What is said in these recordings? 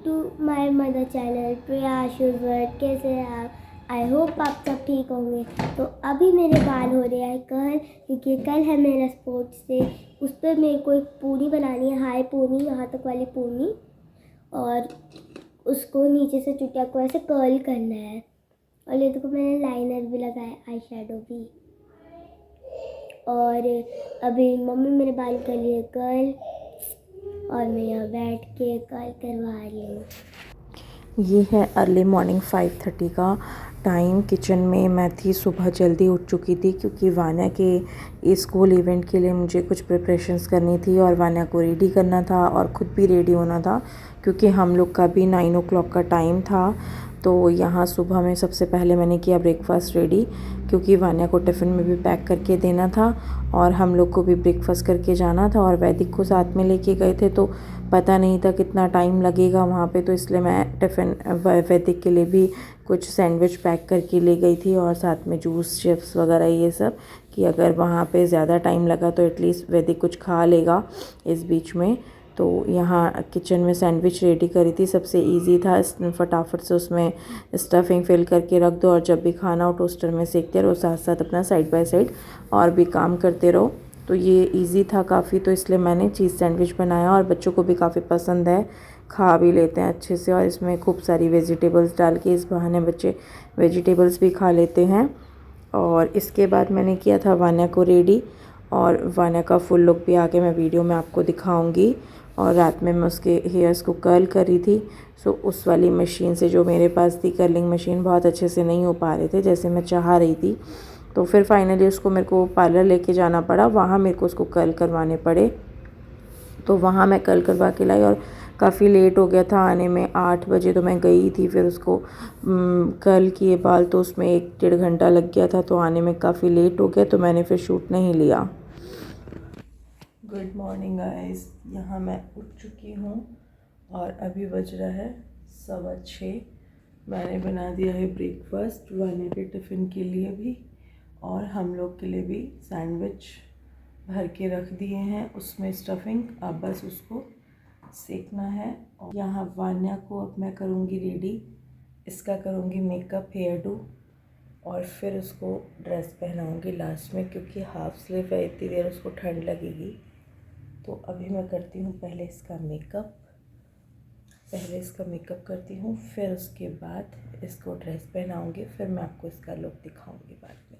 To my mother channel Priya आशुष वर्ड। कैसे हैं आप? आई होप आप सब ठीक होंगे। तो अभी मेरे बाल हो रहे हैं कल, क्योंकि कल है मेरा स्पोर्ट्स डे। उस पर मेरे को एक पूनी बनानी है, हाई पूनी, यहाँ तक वाली पूनी, और उसको नीचे से चुटिया को ऐसे कर्ल करना है। और ये देखो मैंने लाइनर भी लगाया, आई शेडो भी। और अभी मम्मी मेरे बाल कर रही है कर्ल, और मैं यहाँ बैठ के कर्ल करवा रही हूँ। ये है अर्ली मॉर्निंग 5:30 का टाइम। किचन में मैं थी, सुबह जल्दी उठ चुकी थी क्योंकि वान्या के स्कूल इवेंट के लिए मुझे कुछ प्रिपरेशंस करनी थी और वान्या को रेडी करना था और ख़ुद भी रेडी होना था क्योंकि हम लोग का भी 9 o'clock का टाइम था। तो यहाँ सुबह में सबसे पहले मैंने किया ब्रेकफास्ट रेडी, क्योंकि वान्या को टिफ़िन में भी पैक करके देना था और हम लोग को भी ब्रेकफास्ट करके जाना था। और वैदिक को साथ में लेके गए थे तो पता नहीं था कितना टाइम लगेगा वहाँ पे, तो इसलिए मैं टिफ़िन वैदिक के लिए भी कुछ सैंडविच पैक करके ले गई थी और साथ में जूस, चिप्स वगैरह ये सब, कि अगर वहाँ पे ज़्यादा टाइम लगा तो एटलीस्ट वैदिक कुछ खा लेगा इस बीच में। तो यहाँ किचन में सैंडविच रेडी करी थी, सबसे इजी था, फटाफट से उसमें स्टफिंग फिल करके रख दो और जब भी खाना हो टोस्टर में सेकते रहो, साथ साथ अपना साइड बाय साइड और भी काम करते रहो। तो ये इजी था काफ़ी, तो इसलिए मैंने चीज़ सैंडविच बनाया और बच्चों को भी काफ़ी पसंद है, खा भी लेते हैं अच्छे से। और इसमें खूब सारी वेजिटेबल्स डाल के इस बहाने बच्चे वेजिटेबल्स भी खा लेते हैं। और इसके बाद मैंने किया था वान्या को रेडी, और वान्या का फुल लुक भी आगे मैं वीडियो में आपको दिखाऊंगी। और रात में मैं उसके हेयर्स को कर्ल करी थी, सो उस वाली मशीन से जो मेरे पास थी कर्लिंग मशीन, बहुत अच्छे से नहीं हो पा रहे थे जैसे मैं चाह रही थी। तो फिर फाइनली उसको मेरे को पार्लर लेके जाना पड़ा, वहाँ मेरे को उसको कर्ल करवाने पड़े। तो वहाँ मैं कर्ल करवा के लाई और काफ़ी लेट हो गया था आने में, 8 बजे तो मैं गई थी। फिर उसको कर्ल किए बाल तो उसमें 1-1.5 घंटा लग गया था, तो आने में काफ़ी लेट हो गया, तो मैंने फिर शूट नहीं लिया। गुड मॉर्निंग गाइस, यहाँ मैं उठ चुकी हूँ और अभी बज रहा है 6:15। मैंने बना दिया है ब्रेकफास्ट, वान्या के टिफ़िन के लिए भी और हम लोग के लिए भी सैंडविच भर के रख दिए हैं, उसमें स्टफिंग, अब बस उसको सेकना है। और यहाँ वान्या को अब मैं करूँगी रेडी, इसका करूँगी मेकअप, हेयर डू, और फिर उसको ड्रेस पहनाऊँगी लास्ट में, क्योंकि हाफ स्लीव है, इतनी देर उसको ठंड लगेगी। तो अभी मैं करती हूँ पहले इसका मेकअप करती हूँ, फिर उसके बाद इसको ड्रेस पहनाऊँगी, फिर मैं आपको इसका लुक दिखाऊँगी बाद में।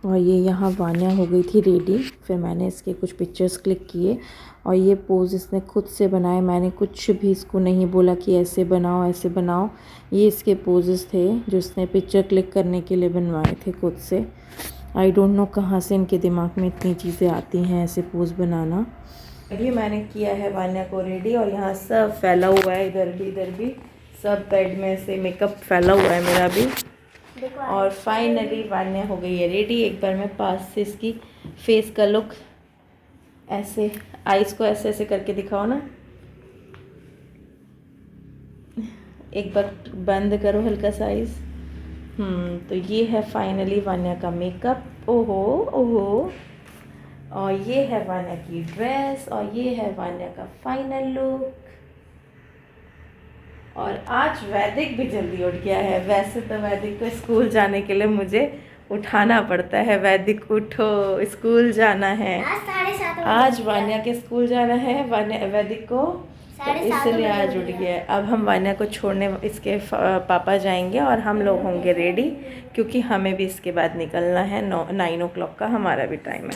और ये यहाँ वान्या हो गई थी रेडी, फिर मैंने इसके कुछ पिक्चर्स क्लिक किए और ये पोज़ इसने खुद से बनाए, मैंने कुछ भी इसको नहीं बोला कि ऐसे बनाओ ऐसे बनाओ। ये इसके पोजेस थे जो इसने पिक्चर क्लिक करने के लिए बनवाए थे खुद से। आई डोंट नो कहाँ से इनके दिमाग में इतनी चीज़ें आती हैं ऐसे पोज़ बनाना। अभी मैंने किया है वान्या को रेडी और यहाँ सब फैला हुआ है, इधर भी सब बेड में से मेकअप फैला हुआ है मेरा भी। और फाइनली वान्या हो गई है रेडी। एक बार मैं पास से इसकी फेस का लुक, ऐसे आईज को ऐसे ऐसे करके दिखाओ ना, एक बार बंद करो हल्का सा आईज। तो ये है फाइनली वान्या का मेकअप, ओहो ओहो। और ये है वान्या की ड्रेस और ये है वान्या का फाइनल लुक। और आज वैदिक भी जल्दी उठ गया है, वैसे तो वैदिक को स्कूल जाने के लिए मुझे उठाना पड़ता है, वैदिक उठो स्कूल जाना है। आज वान्या के स्कूल जाना है, वैदिक को, तो इसलिए आज उठ गया है। अब हम वान्या को छोड़ने इसके पापा जाएंगे और हम लोग होंगे रेडी, क्योंकि हमें भी इसके बाद निकलना है, 9 o'clock का हमारा भी टाइम है।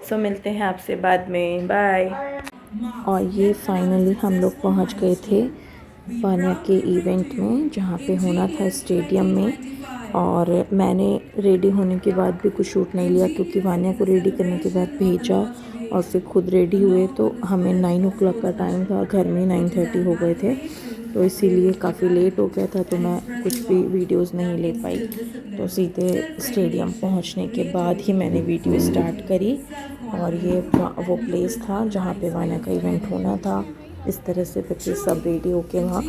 सो मिलते हैं आपसे बाद में, बाय। और ये फाइनली हम लोग पहुंच गए थे वान्या के इवेंट में, जहाँ पे होना था स्टेडियम में। और मैंने रेडी होने के बाद भी कुछ शूट नहीं लिया, क्योंकि वान्या को रेडी करने के बाद भेजा और फिर खुद रेडी हुए, तो हमें 9 o'clock का टाइम था, घर में 9:30 हो गए थे, तो इसीलिए काफ़ी लेट हो गया था, तो मैं कुछ भी वीडियोस नहीं ले पाई। तो सीधे स्टेडियम पहुंचने के बाद ही मैंने वीडियो स्टार्ट करी। और ये वो प्लेस था जहाँ पे वान्या का इवेंट होना था। इस तरह से बच्चे सब रेडी होके वहाँ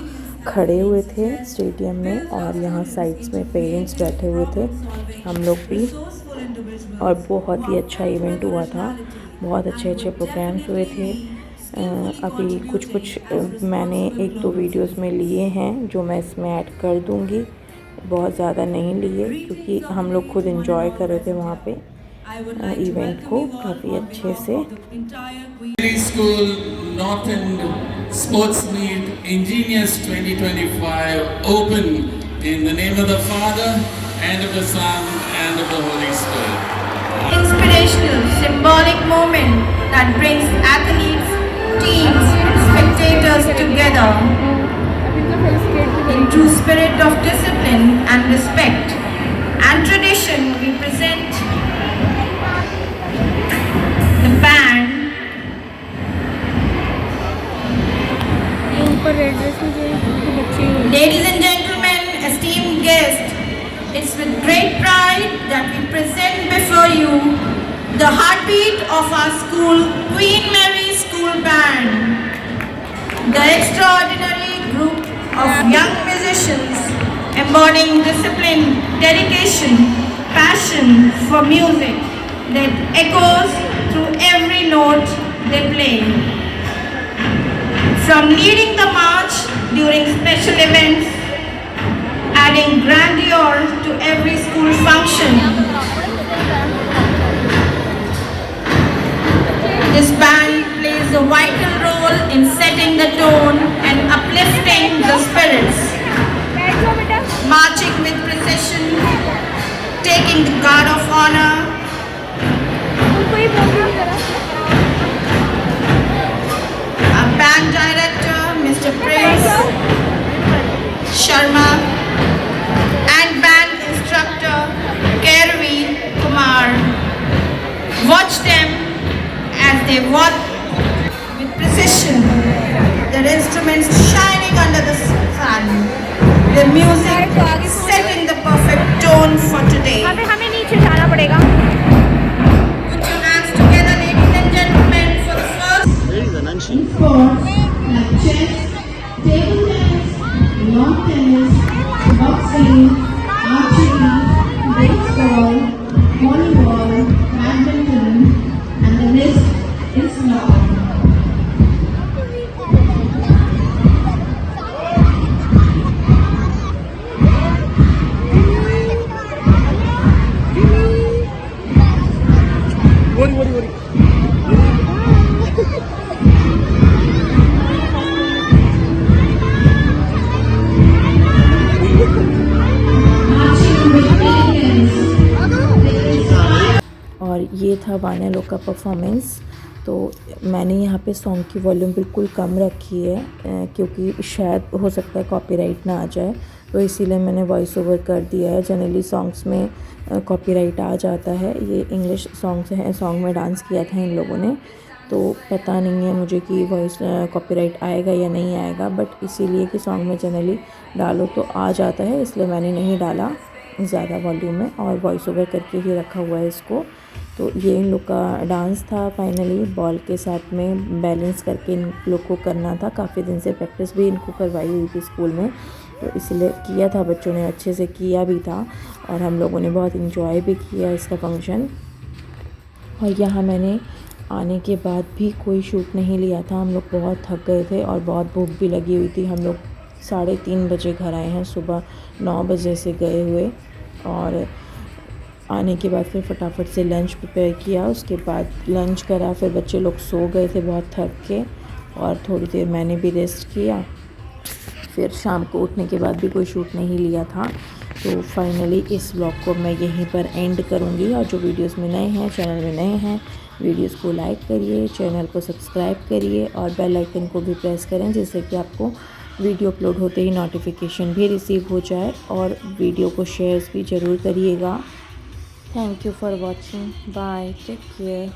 खड़े हुए थे स्टेडियम में, और यहाँ साइड्स में पेरेंट्स बैठे हुए थे, हम लोग भी। और बहुत ही अच्छा इवेंट हुआ था, बहुत अच्छे अच्छे प्रोग्राम्स हुए थे। अभी कुछ मैंने 1-2 वीडियोस में लिए हैं जो मैं इसमें ऐड कर दूंगी, बहुत ज़्यादा नहीं लिए क्योंकि हम लोग खुद एंजॉय कर रहे थे वहाँ पे इवेंट को काफ़ी अच्छे से। School North End Sports Meet Ingenious 2025 open in the name of the Father and of the Son and of the Holy Spirit. Inspirational, symbolic moment that brings athletes, teams, and spectators together in true spirit of discipline and respect and tradition. We present the band. Ladies and gentlemen, esteemed guests, it's with great pride that we present before you the heartbeat of our school, Queen Mary School Band. The extraordinary group of young musicians embodying discipline, dedication, passion for music that echoes through every note they play. From leading the march during special events, adding grandeur to every school function, this band plays a vital role in setting the tone and uplifting the spirits, marching with precision, taking the guard of honor. Our band director, Mr. Prince Sharma, and band instructor, Kervi Kumar. Watch them as they walk with precision, their instruments shining under the sun, their music setting the perfect tone for today. हमें नीचे जाना पड़ेगा। Put your hands together, ladies and gentlemen, for the first sports like chess, table tennis, lawn tennis, boxing, archery, baseball, volleyball, badminton, and the list is long. और ये था वान्या लोग का performance. तो मैंने यहाँ पे सॉन्ग की वॉल्यूम बिल्कुल कम रखी है क्योंकि शायद हो सकता है कॉपीराइट ना आ जाए, तो इसीलिए मैंने वॉइस ओवर कर दिया है। जनरली सॉन्ग्स में कॉपीराइट आ जाता है। ये इंग्लिश सॉन्ग्स हैं, सॉन्ग में डांस किया था इन लोगों ने, तो पता नहीं है मुझे कि वॉइस कॉपीराइट आएगा या नहीं आएगा, बट इसीलिए कि सॉन्ग में जनरली डालो तो आ जाता है, इसलिए मैंने नहीं डाला ज़्यादा वॉल्यूम में और वॉइस ओवर करके ही रखा हुआ है इसको। तो ये इन लोग का डांस था। फाइनली बॉल के साथ में बैलेंस करके इन लोग को करना था। काफ़ी दिन से प्रैक्टिस भी इनको करवाई हुई थी स्कूल में, तो इसलिए किया था, बच्चों ने अच्छे से किया भी था और हम लोगों ने बहुत इन्जॉय भी किया इसका फंक्शन। और यहाँ मैंने आने के बाद भी कोई शूट नहीं लिया था। हम लोग बहुत थक गए थे और बहुत भूख भी लगी हुई थी। हम लोग 3:30 बजे घर आए हैं, सुबह 9 बजे से गए हुए, और आने के बाद फिर फटाफट से लंच प्रिपेयर किया। उसके बाद लंच करा, फिर बच्चे लोग सो गए थे बहुत थक के, और थोड़ी देर मैंने भी रेस्ट किया। फिर शाम को उठने के बाद भी कोई शूट नहीं लिया था। तो फाइनली इस व्लॉग को मैं यहीं पर एंड करूँगी। और जो वीडियोस में नए हैं, चैनल में नए हैं, वीडियोस को लाइक करिए, चैनल को सब्सक्राइब करिए और बेल आइकन को भी प्रेस करें, जिससे कि आपको वीडियो अपलोड होते ही नोटिफिकेशन भी रिसीव हो जाए। और वीडियो को शेयर्स भी ज़रूर करिएगा। Thank you for watching. Bye, take care.